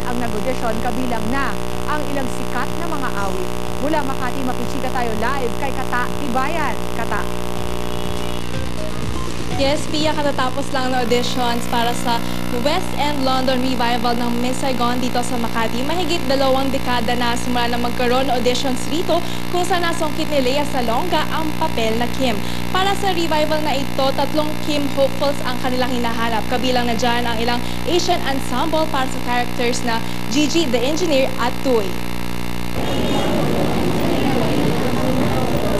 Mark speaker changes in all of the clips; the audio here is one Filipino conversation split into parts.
Speaker 1: ang nag-audition, kabilang na ang ilang sikat na mga awit. Mula Makati, mapichika tayo live kay Kata Tibayan. Kata.
Speaker 2: Yes, Pia, katatapos lang ng auditions para sa West End London revival ng Miss Saigon dito sa Makati. Mahigit 2 dekada na simula na magkaroon ng auditions rito kung saan nasungkit ni Lea Salonga ang papel na Kim. Para sa revival na ito, 3 Kim hopefuls ang kanilang hinahanap. Kabilang na dyan ang ilang Asian ensemble para sa characters na Gigi the Engineer at Tuy.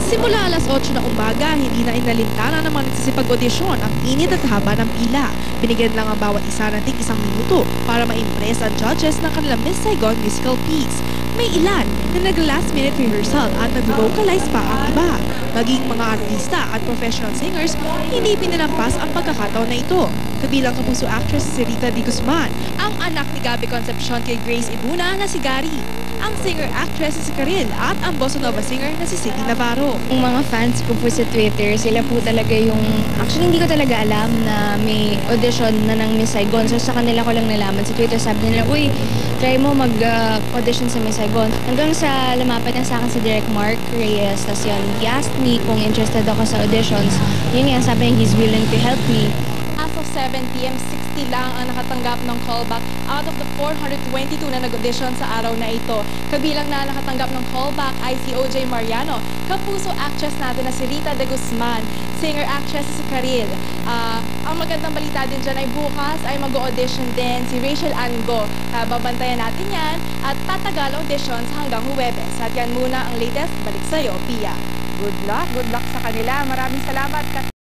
Speaker 3: Simula alas 8 ng umaga, hindi na inalintana ng mga nagsisipag-audisyon ang init at haba ng pila. Binigyan lang ang bawat isa ng tig 1 minuto para ma-impress ang judges ng kanilang Miss Saigon musical piece. May ilan na nag-last minute rehearsal at nag-vocalize pa ang iba. Maging mga artista at professional singers, hindi pinalampas ang pagkakataon na ito. Kabilang kapuso actress si Rita D. Guzman, ang anak ni Gabby Concepcion kay Grace Ibuna na si Gary, ang singer-actress si Karil at ang bossa nova singer na si Cindy Navarro.
Speaker 4: Yung mga fans ko po sa Twitter, sila po talaga yung... Actually, hindi ko talaga alam na may audition na ng Miss Saigon. So, sa kanila ko lang nalaman sa Twitter. Sabi nila, uy, try mo mag-audition sa Miss Saigon. Hanggang sa lumapit na sa akin si Direk Mark Reyes. Tapos yun, he asked me kung interested ako sa auditions. Yun nga, sabi niya, he's willing to help me.
Speaker 2: As of 7 p.m., 60 lang ang nakatanggap ng callback out of the 422 na nag-audition sa araw na ito. Kabilang na nakatanggap ng callback ay si OJ Mariano, kapuso actress natin na si Rita de Guzman, singer-actress si Karil. Ang magandang balita din dyan ay bukas ay mag-audition din si Rachel Ango. Babantayan natin yan at tatagal auditions hanggang Huwebes. At yan muna ang latest. Balik sa'yo, Pia.
Speaker 1: Good luck sa kanila. Maraming salamat.